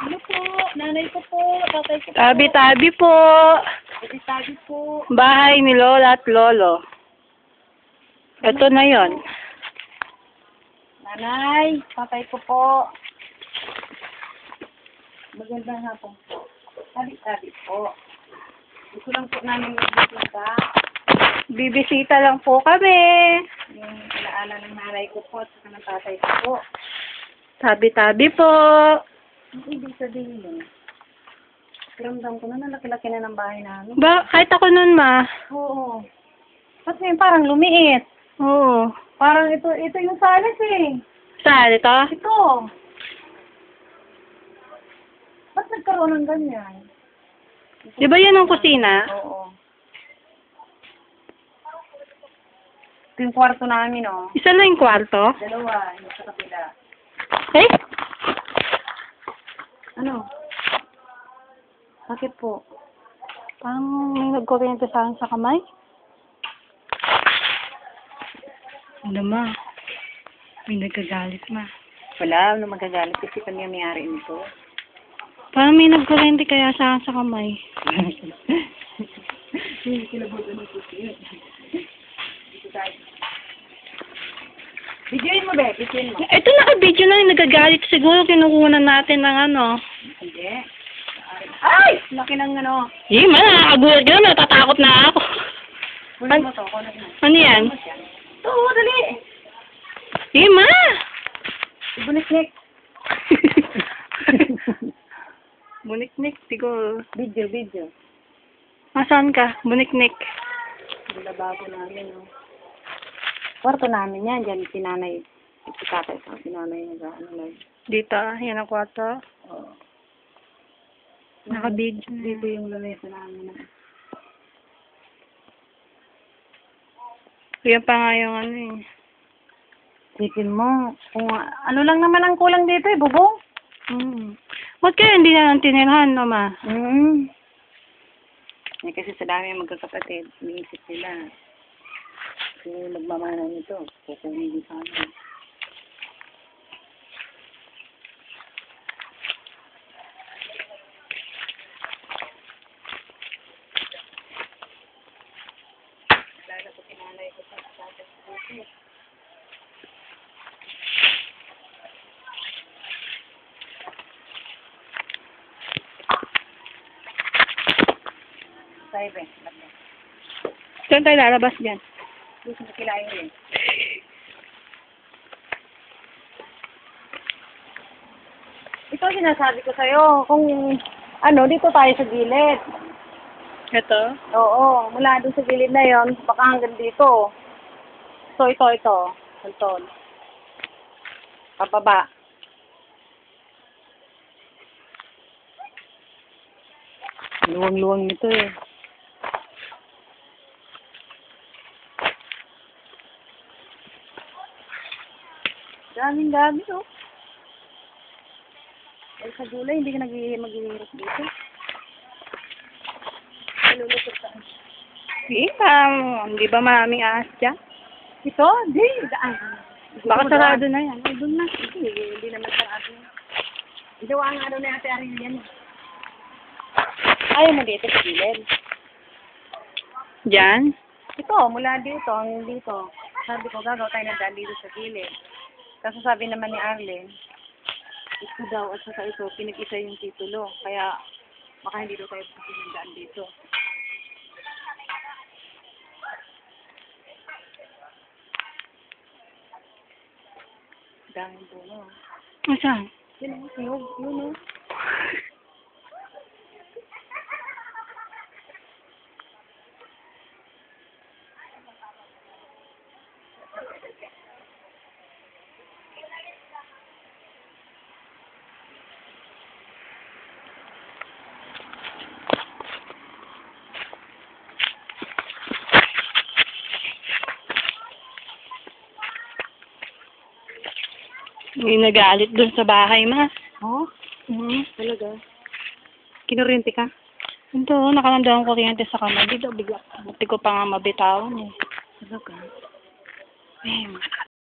Ano po? Nanay ko po. Tatay ko po. Tabi-tabi po. Tabi po. Bahay ni Lola at Lolo. Ito na yon. Nanay, tatay ko po. Magandang hapon po. Tabi-tabi po. Gusto lang po namin magbisita. Bibisita lang po kami. Yung alaala ng nanay ko po at saka ng tatay ko po. Tabi-tabi po. Ang ibig sabihin mo, ramdam ko na laki-laki na ng bahay namin. Kahit ako nun, ma. Oo. Ba't ngayon parang lumiit? Oo. Parang ito yung salis eh. Saan ito? Ito. Ba't nagkaroon ng ganyan? Di ba yan ang kusina? Oo. Ito yung kwarto namin, oh. Isa lang yung kwarto? Dalawa, yung sa kapila. Eh? Ano? Bakit po? Parang may nagkuryente sa akin sa kamay. Ano, ma? May nagkagalit, ma. Wala, ano magagalit kasi kami ang may-ari nito. Parang may nagkuryente kaya sa akin sa kamay. Hindi kilabutan ng puti. Dito tayo. Videoin mo, be. Videoin mo. Ito naka-video na yung nagagalit. Siguro kinukunan natin ng ano. Hindi. Ay! Laki ng ano. Eh, ma, nakakagulat ka na. Natatakot na ako. Kunin mo to. Kunin mo. Ano yan? Ito, dali. Eh, ma! Bunik-nik. Bunik-nik, siguro. Video. Masaan ka? Bunik-nik. Labago namin, no. Kwarto namin yan. Diyan si nanay. Si tatay sa si nanay. Ano lang. Dito, yan ang kwarto. Oo. Naka-video na. Dito yung lamesa namin. Yan pa nga yung ano eh. Sipin mo. Kung ano lang naman ang kulang dito eh, bubong. Ba't kaya hindi na lang tinirhan, no, ma? Eh, kasi sa dami yung magkakapatid, iniisip nila. Kasi magmamana nito, kukunin din sa amin. Lalo ko pinalay ko sa status dito. Sabi, Saan tayo lalabas dyan? gusto mo kilayin rin. Ito sinasabi ko sa'yo, kung ano, dito tayo sa gilid. Ito? Oo, mula doon sa gilid na yon, baka hanggang dito. So, ito. Hantol. Pababa. Luwang-luwang nito eh. Daming-dami, oh. Eh, sa gulay, hindi ka maghihirap dito. Nalulusot saan? Hindi ba maraming ahas dyan? Ito? Hindi. Daan. Baka sarado na yan. Ay, doon na. Hindi naman sarado. Gawa nga doon na Ate Ariel yan. Ayaw mo dito sa gilid. Dyan? Ito, mula dito, hanggang dito. Sabi ko, gagaw tayo ng daan dito sa gilid. Kaso sabi naman ni Arlen, ito daw at saka ito, pinag-isa yung titulo. Kaya, baka hindi daw tayo ng daan dito. Daming puno. Saan? Yun, yun. May nagalit dun sa bahay, ma. Oh? Talaga? Kinuryente ka? Ito, nakalanda ang kuryente sa kamay. Dito, bigla. Buti ko pa nga mabitawan eh. Talaga? Eh,